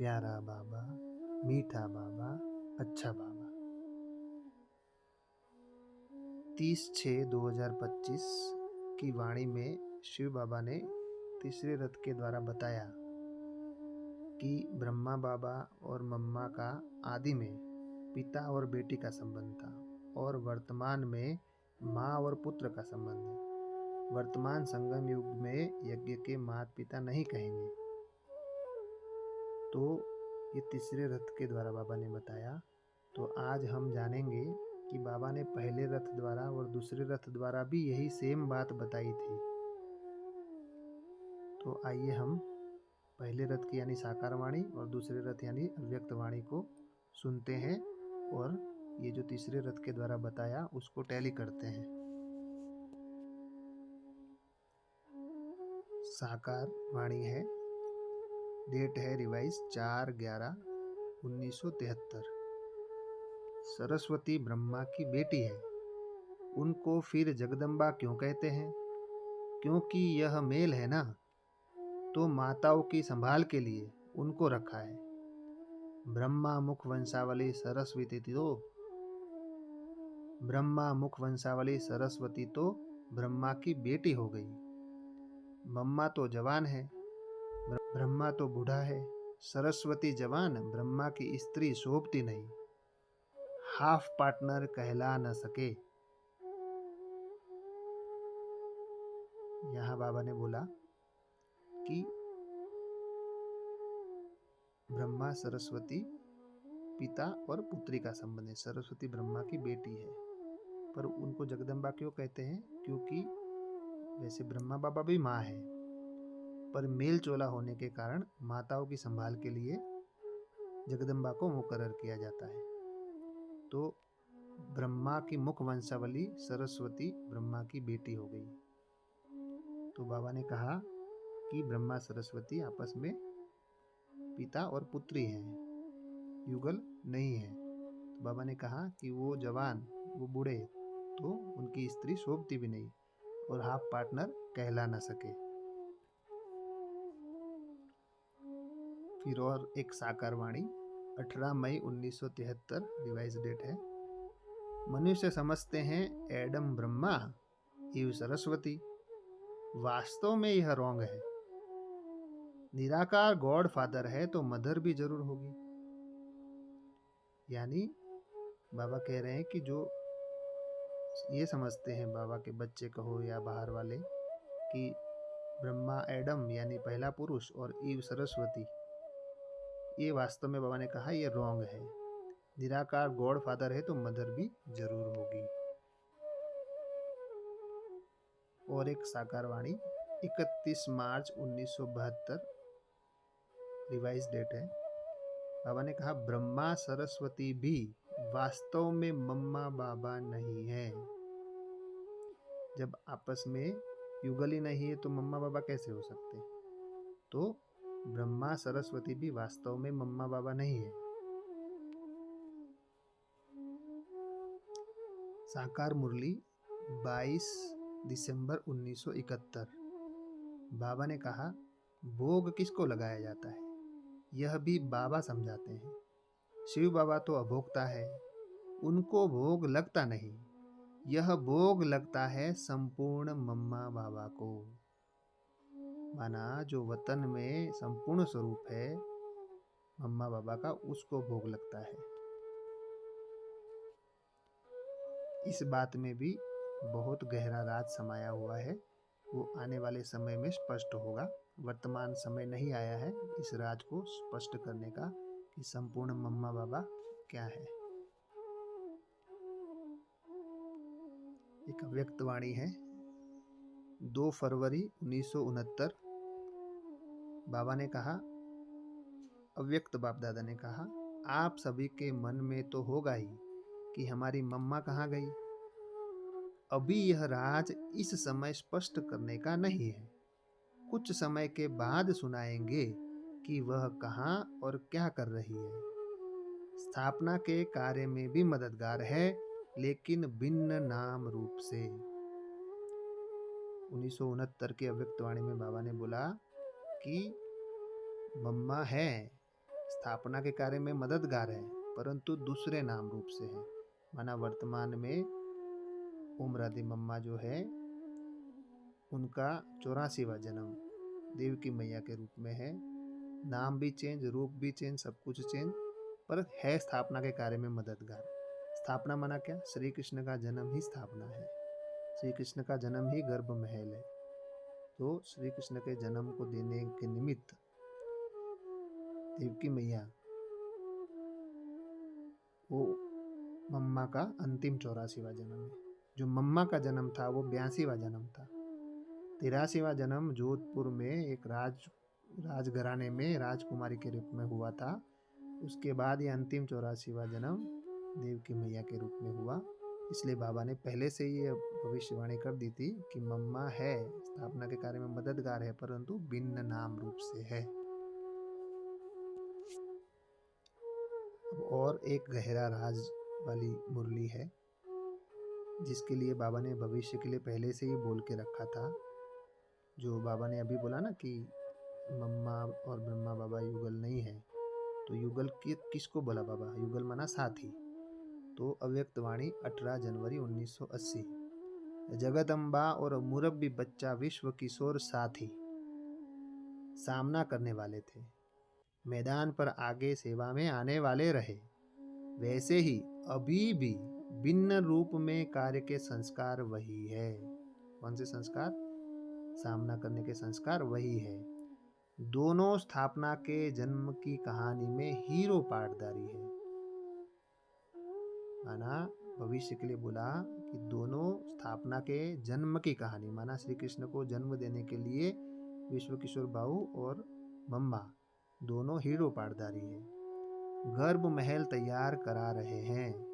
प्यारा बाबा, मीठा बाबा, अच्छा बाबा। 30/6/2025 की वाणी में शिव बाबा ने तीसरे रथ के द्वारा बताया कि ब्रह्मा बाबा और मम्मा का आदि में पिता और बेटी का संबंध था और वर्तमान में माँ और पुत्र का संबंध है। वर्तमान संगम युग में यज्ञ के माता पिता नहीं कहेंगे। तो ये तीसरे रथ के द्वारा बाबा ने बताया। तो आज हम जानेंगे कि बाबा ने पहले रथ द्वारा और दूसरे रथ द्वारा भी यही सेम बात बताई थी। तो आइए हम पहले रथ की यानी साकार वाणी और दूसरे रथ यानी अव्यक्त वाणी को सुनते हैं और ये जो तीसरे रथ के द्वारा बताया उसको टैली करते हैं। साकार वाणी है, डेट है रिवाइज 4/11/1973। सरस्वती ब्रह्मा की बेटी है। उनको फिर जगदम्बा क्यों कहते हैं? क्योंकि यह मेल है ना, तो माताओं की संभाल के लिए उनको रखा है। ब्रह्मा मुख वंशावली सरस्वती तो ब्रह्मा की बेटी हो गई। मम्मा तो जवान है, ब्रह्मा तो बूढ़ा है। सरस्वती जवान, ब्रह्मा की स्त्री शोभती नहीं, हाफ पार्टनर कहला न सके। यहाँ बाबा ने बोला कि ब्रह्मा सरस्वती पिता और पुत्री का संबंध है। सरस्वती ब्रह्मा की बेटी है, पर उनको जगदम्बा क्यों कहते हैं? क्योंकि वैसे ब्रह्मा बाबा भी माँ है, पर मेल चोला होने के कारण माताओं की संभाल के लिए जगदम्बा को मुकर्रर किया जाता है। तो ब्रह्मा की मुख वंशावली सरस्वती ब्रह्मा की बेटी हो गई। तो बाबा ने कहा कि ब्रह्मा सरस्वती आपस में पिता और पुत्री हैं, युगल नहीं है। तो बाबा ने कहा कि वो जवान, वो बूढ़े, तो उनकी स्त्री शोभती भी नहीं और हाफ पार्टनर कहला न सके। फिर और एक साकार वाणी 18 मई 1973 रिवाइज डेट है। मनुष्य समझते हैं एडम ब्रह्मा, ईव सरस्वती। वास्तव में यह रॉन्ग है। निराकार गॉड फादर है तो मदर भी जरूर होगी। यानी बाबा कह रहे हैं कि जो ये समझते हैं बाबा के बच्चे कहो या बाहर वाले कि ब्रह्मा एडम यानी पहला पुरुष और ईव सरस्वती, ये वास्तव में बाबा ने कहा ये रॉन्ग है। निराकार गॉड फादर है तो मदर भी जरूर होगी। और एक साकार वाणी 31 मार्च 1972 रिवाइज डेट है। बाबा ने कहा ब्रह्मा सरस्वती भी वास्तव में मम्मा बाबा नहीं है। जब आपस में युगल ही नहीं है तो मम्मा बाबा कैसे हो सकते? तो ब्रह्मा सरस्वती भी वास्तव में मम्मा बाबा नहीं है। साकार मुरली 22 दिसंबर 1971। बाबा ने कहा भोग किसको लगाया जाता है, यह भी बाबा समझाते हैं। शिव बाबा तो अभोक्ता है, उनको भोग लगता नहीं। यह भोग लगता है संपूर्ण मम्मा बाबा को। माना जो वतन में संपूर्ण स्वरूप है मम्मा बाबा का, उसको भोग लगता है। इस बात में भी बहुत गहरा राज समाया हुआ है, वो आने वाले समय में स्पष्ट होगा। वर्तमान समय नहीं आया है इस राज को स्पष्ट करने का कि संपूर्ण मम्मा बाबा क्या है। एक अव्यक्त वाणी है 2 फरवरी 1969। बाबा ने कहा, अव्यक्त बाप दादा ने कहा, आप सभी के मन में तो होगा ही कि हमारी मम्मा कहाँ गई। अभी यह राज इस समय स्पष्ट करने का नहीं है। कुछ समय के बाद सुनाएंगे कि वह कहाँ और क्या कर रही है। स्थापना के कार्य में भी मददगार है, लेकिन भिन्न नाम रूप से। 1969 के अव्यक्त वाणी में बाबा ने बोला कि मम्मा है, स्थापना के कार्य में मददगार है, परंतु दूसरे नाम रूप से है। माना वर्तमान में ओम राधे मम्मा जो है उनका 84वां जन्म देवकी मैया के रूप में है। नाम भी चेंज, रूप भी चेंज, सब कुछ चेंज, पर है स्थापना के कार्य में मददगार। स्थापना माना क्या? श्री कृष्ण का जन्म ही स्थापना है, श्री कृष्ण का जन्म ही गर्भ महल है। तो श्री कृष्ण के जन्म को देने के निमित्त देवकी मैया वो मम्मा का अंतिम 84वां जन्म है। जो मम्मा का जन्म था वो 82वां जन्म था। 83वां जन्म जोधपुर में एक राजघराने में राजकुमारी के रूप में हुआ था। उसके बाद ये अंतिम 84वां जन्म देवकी मैया के रूप में हुआ। इसलिए बाबा ने पहले से ही भविष्यवाणी कर दी थी कि मम्मा है, स्थापना के कार्य में मददगार है, परंतु भिन्न नाम रूप से है। अब और एक गहरा राज वाली मुरली है जिसके लिए बाबा ने भविष्य के लिए पहले से ही बोल के रखा था। जो बाबा ने अभी बोला ना कि मम्मा और ब्रह्मा बाबा युगल नहीं है, तो युगल किसको बोला बाबा? युगल माना साथी। तो अव्यक्त वाणी 18 जनवरी 1980। जगदम्बा और मुरब्बी बच्चा विश्व किशोर साथी सामना करने वाले थे, मैदान पर आगे सेवा में आने वाले रहे। वैसे ही अभी भी भिन्न रूप में कार्य के संस्कार वही है। कौन से संस्कार? सामना करने के संस्कार वही है। दोनों स्थापना के जन्म की कहानी में हीरो पार्टदारी है। माना भविष्य के लिए बोला कि दोनों स्थापना के जन्म की कहानी, माना श्री कृष्ण को जन्म देने के लिए विश्व किशोर बाबू और मम्मा दोनों हीरो पार्टदारी है। गर्भ महल तैयार करा रहे हैं,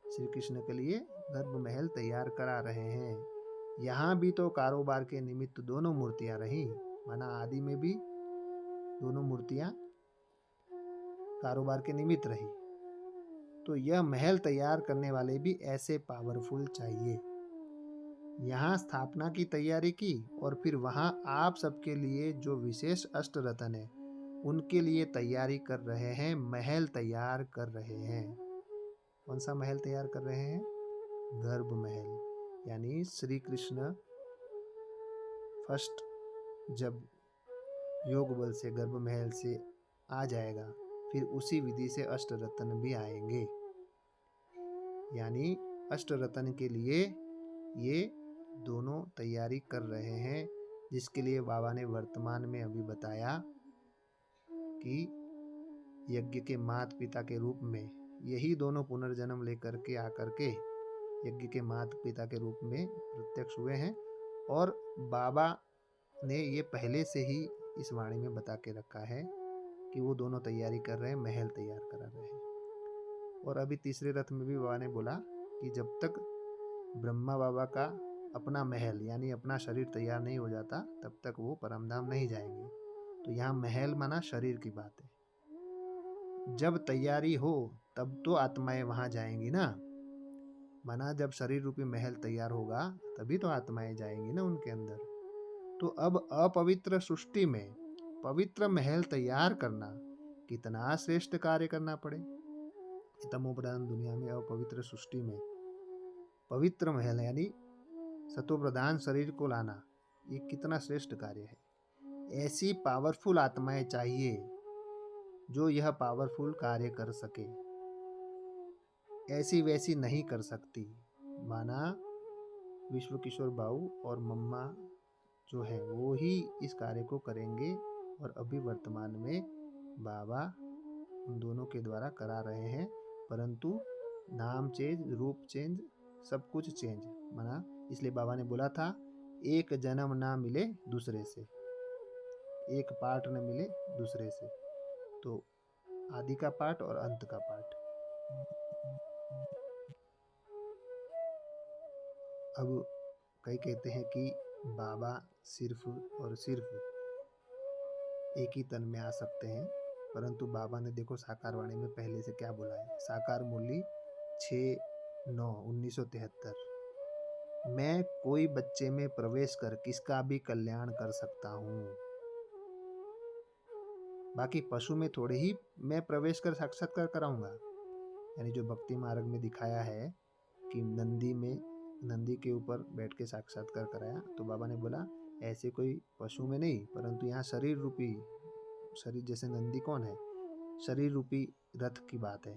श्री कृष्ण के लिए गर्भ महल तैयार करा रहे हैं। यहाँ भी तो कारोबार के निमित्त दोनों मूर्तियां रही। माना आदि में भी दोनों मूर्तियां कारोबार के निमित्त रही। तो यह महल तैयार करने वाले भी ऐसे पावरफुल चाहिए। यहाँ स्थापना की तैयारी की और फिर वहाँ आप सबके लिए जो विशेष अष्टरत्न है उनके लिए तैयारी कर रहे हैं, महल तैयार कर रहे हैं। कौन सा महल तैयार कर रहे हैं? गर्भ महल। यानी श्री कृष्ण फर्स्ट जब योग बल से गर्भ महल से आ जाएगा, फिर उसी विधि से अष्टरत्न भी आएंगे। यानी अष्टरत्न के लिए ये दोनों तैयारी कर रहे हैं, जिसके लिए बाबा ने वर्तमान में अभी बताया कि यज्ञ के माता पिता के रूप में यही दोनों पुनर्जन्म लेकर के आकर के यज्ञ के माता पिता के रूप में प्रत्यक्ष हुए हैं। और बाबा ने ये पहले से ही इस वाणी में बता के रखा है कि वो दोनों तैयारी कर रहे हैं, महल तैयार करा रहे हैं। और अभी तीसरे रथ में भी बाबा ने बोला कि जब तक ब्रह्मा बाबा का अपना महल यानी अपना शरीर तैयार नहीं हो जाता तब तक वो परमधाम नहीं जाएंगे। तो यहाँ महल माना शरीर की बात है। जब तैयारी हो तब तो आत्माएं वहां जाएंगी ना। माना जब शरीर रूपी महल तैयार होगा तभी तो आत्माएं जाएंगी ना उनके अंदर। तो अब अपवित्र सृष्टि में पवित्र महल तैयार करना कितना श्रेष्ठ कार्य करना पड़े। तमोप्रधान दुनिया में अपवित्र सृष्टि में पवित्र महल यानी सतोप्रधान शरीर को लाना, ये कितना श्रेष्ठ कार्य है। ऐसी पावरफुल आत्माएं चाहिए जो यह पावरफुल कार्य कर सके, ऐसी वैसी नहीं कर सकती। माना विश्व किशोर बाबू और मम्मा जो है वो ही इस कार्य को करेंगे। और अभी वर्तमान में बाबा उन दोनों के द्वारा करा रहे हैं, परंतु नाम चेंज, रूप चेंज, सब कुछ चेंज। माना इसलिए बाबा ने बोला था एक जन्म ना मिले दूसरे से, एक पार्ट न मिले दूसरे से। तो आदि का पार्ट और अंत का पार्ट। अब कई कहते हैं कि बाबा सिर्फ और सिर्फ एक ही तन में आ सकते हैं, परंतु बाबा ने देखो साकार वाणी में पहले से क्या बोला है। साकार मुरली 6/9/1973। मैं कोई बच्चे में प्रवेश कर किसका भी कल्याण कर सकता हूँ। बाकी पशु में थोड़े ही मैं प्रवेश कर साक्षात्कार कराऊंगा। यानी जो भक्ति मार्ग में दिखाया है कि नंदी के ऊपर बैठ के साक्षात्कार कराया, तो बाबा ने बोला ऐसे कोई पशु में नहीं, परंतु यहाँ शरीर रूपी, शरीर जैसे नंदी कौन है, शरीर रूपी रथ की बात है।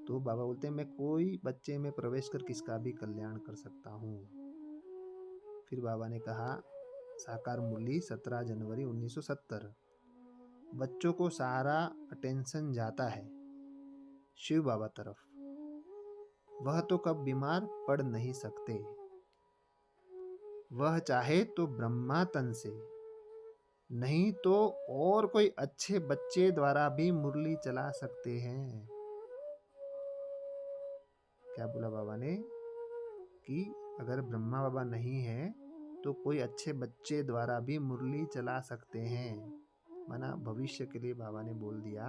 तो बाबा बोलते हैं मैं कोई बच्चे में प्रवेश कर किसका भी कल्याण कर सकता हूँ। फिर बाबा ने कहा साकार मुरली 17 जनवरी 1970, बच्चों को सारा अटेंशन जाता है शिव बाबा तरफ, वह तो कब बीमार पड़ नहीं सकते, वह चाहे तो ब्रह्मा तन से, नहीं तो और कोई अच्छे बच्चे द्वारा भी मुरली चला सकते हैं। क्या बोला बाबा ने कि अगर ब्रह्मा बाबा नहीं है तो कोई अच्छे बच्चे द्वारा भी मुरली चला सकते हैं। माना भविष्य के लिए बाबा ने बोल दिया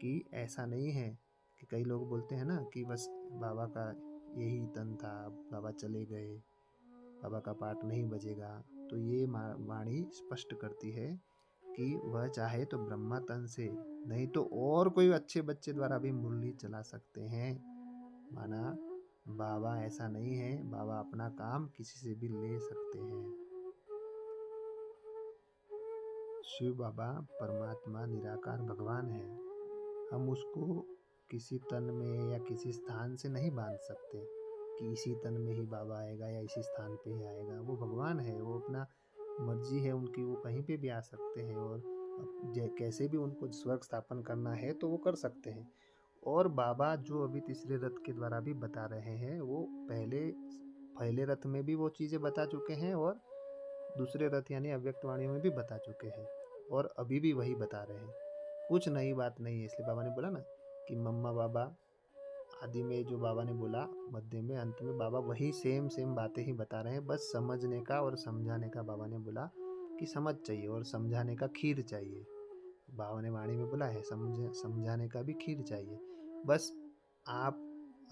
कि ऐसा नहीं है कि कई लोग बोलते हैं ना कि बस बाबा का यही तन था, बाबा चले गए, बाबा का पाठ नहीं बजेगा। तो ये वाणी स्पष्ट करती है कि वह चाहे तो ब्रह्मा तन से, नहीं तो और कोई अच्छे बच्चे द्वारा भी मुरली चला सकते हैं। माना बाबा ऐसा नहीं है, बाबा अपना काम किसी से भी ले सकते हैं। शिव बाबा परमात्मा निराकार भगवान है, हम उसको किसी तन में या किसी स्थान से नहीं बांध सकते कि इसी तन में ही बाबा आएगा या इसी स्थान पे ही आएगा। वो भगवान है, वो अपना मर्जी है उनकी, वो कहीं पे भी आ सकते हैं और कैसे भी उनको स्वर्ग स्थापन करना है तो वो कर सकते हैं। और बाबा जो अभी तीसरे रथ के द्वारा भी बता रहे हैं, वो पहले रथ में भी वो चीज़ें बता चुके हैं और दूसरे रथ यानी अव्यक्त वाणियों में भी बता चुके हैं और अभी भी वही बता रहे हैं। कुछ नई बात नहीं है। इसलिए बाबा ने बोला ना कि मम्मा बाबा आदि में जो बाबा ने बोला, मध्य में, अंत में, बाबा वही सेम बातें ही बता रहे हैं। बस समझने का और समझाने का बाबा ने बोला कि समझ चाहिए और समझाने का खीर चाहिए। बाबा ने वाणी में बोला है समझाने का भी खीर चाहिए। बस आप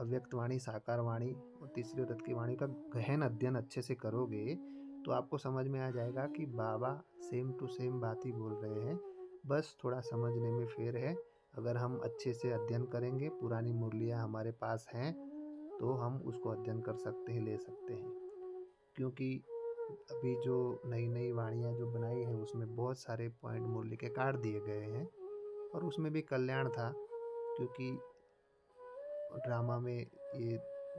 अव्यक्त वाणी, साकार वाणी और तीसरे रथ की वाणी का गहन अध्ययन अच्छे से करोगे तो आपको समझ में आ जाएगा कि बाबा सेम टू सेम बात ही बोल रहे हैं, बस थोड़ा समझने में फेर है। अगर हम अच्छे से अध्ययन करेंगे, पुरानी मुरलियाँ हमारे पास हैं तो हम उसको अध्ययन कर सकते हैं, ले सकते हैं। क्योंकि अभी जो नई वाणियाँ जो बनाई हैं उसमें बहुत सारे पॉइंट मुरली के काट दिए गए हैं और उसमें भी कल्याण था, क्योंकि ड्रामा में ये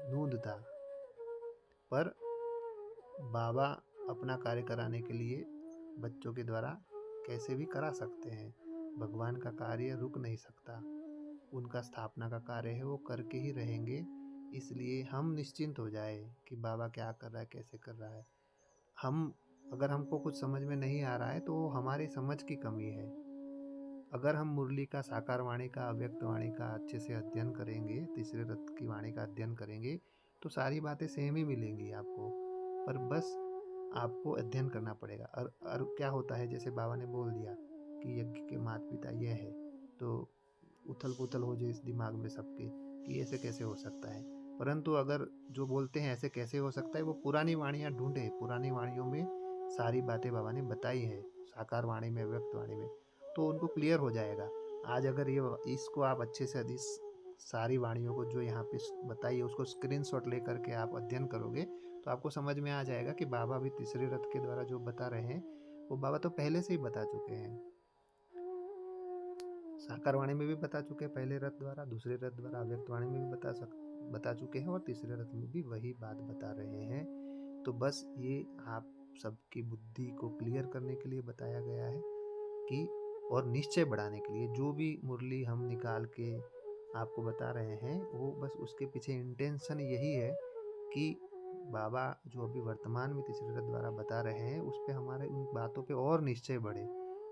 नूंद था। पर बाबा अपना कार्य कराने के लिए बच्चों के द्वारा कैसे भी करा सकते हैं। भगवान का कार्य रुक नहीं सकता, उनका स्थापना का कार्य है, वो करके ही रहेंगे। इसलिए हम निश्चिंत हो जाए कि बाबा क्या कर रहा है, कैसे कर रहा है। अगर हमको कुछ समझ में नहीं आ रहा है तो हमारी समझ की कमी है। अगर हम मुरली का, साकार वाणी का, अव्यक्त वाणी का अच्छे से अध्ययन करेंगे, तीसरे रथ की वाणी का अध्ययन करेंगे तो सारी बातें सेम ही मिलेंगी आपको। पर बस आपको अध्ययन करना पड़ेगा। और क्या होता है, जैसे बाबा ने बोल दिया कि यज्ञ के माता पिता यह है, तो उथल पुथल हो जाए इस दिमाग में सबके कि ऐसे कैसे हो सकता है। परंतु अगर जो बोलते हैं ऐसे कैसे हो सकता है, वो पुरानी वाणियाँ ढूंढे, पुरानी वाणियों में सारी बातें बाबा ने बताई है, साकार वाणी में, व्यक्त वाणी में, तो उनको क्लियर हो जाएगा। आज अगर ये इसको आप अच्छे से इस सारी वाणियों को जो यहाँ पे बताई है उसको स्क्रीनशॉट लेकर के आप अध्ययन करोगे तो आपको समझ में आ जाएगा कि बाबा भी तीसरे रथ के द्वारा जो बता रहे हैं वो बाबा तो पहले से ही बता चुके हैं। साकार वाणी में भी बता चुके हैं पहले रथ द्वारा, दूसरे रथ द्वारा अव्यक्त वाणी में भी बता चुके हैं और तीसरे रथ में भी वही बात बता रहे हैं। तो बस ये आप सबकी बुद्धि को क्लियर करने के लिए बताया गया है कि, और निश्चय बढ़ाने के लिए जो भी मुरली हम निकाल के आपको बता रहे हैं, वो बस उसके पीछे इंटेंशन यही है कि बाबा जो अभी वर्तमान में तीसरे रथ द्वारा बता रहे हैं उस पर हमारे उन बातों पे और निश्चय बढ़े,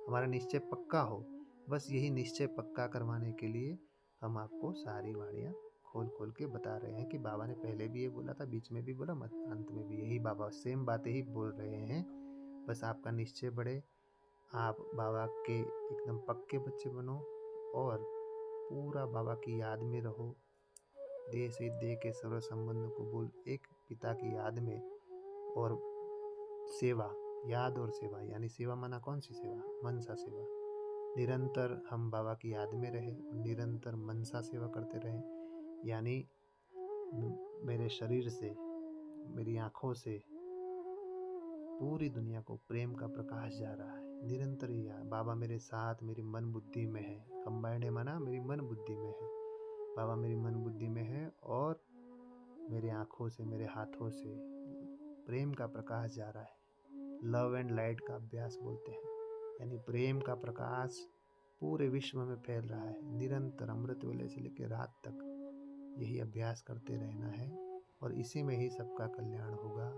हमारा निश्चय पक्का हो। बस यही निश्चय पक्का करवाने के लिए हम आपको सारी वाणियाँ खोल खोल के बता रहे हैं कि बाबा ने पहले भी ये बोला था, बीच में भी बोला, अंत में भी यही बाबा सेम बातें ही बोल रहे हैं। बस आपका निश्चय बढ़े, आप बाबा के एकदम पक्के बच्चे बनो और पूरा बाबा की याद में रहो। देह से देह के सर्व संबंधों को भूल एक पिता की याद में, और सेवा, याद और सेवा, यानी सेवा माना कौन सी सेवा, मनसा सेवा, निरंतर हम बाबा की याद में रहें और निरंतर मनसा सेवा करते रहें। यानी मेरे शरीर से, मेरी आँखों से पूरी दुनिया को प्रेम का प्रकाश जा रहा है। निरंतर ही यार बाबा मेरे साथ मेरी मन बुद्धि में है। कंबाइंड है माना मेरी मन बुद्धि में है। बाबा मेरी मन बुद्धि में है और मेरे आँखों से, मेरे हाथों से प्रेम का प्रकाश जा रहा है। लव एंड लाइट का अभ्यास बोलते हैं, यानी प्रेम का प्रकाश पूरे विश्व में फैल रहा है। निरंतर अमृत वेले से लेकर रात तक यही अभ्यास करते रहना है और इसी में ही सबका कल्याण होगा।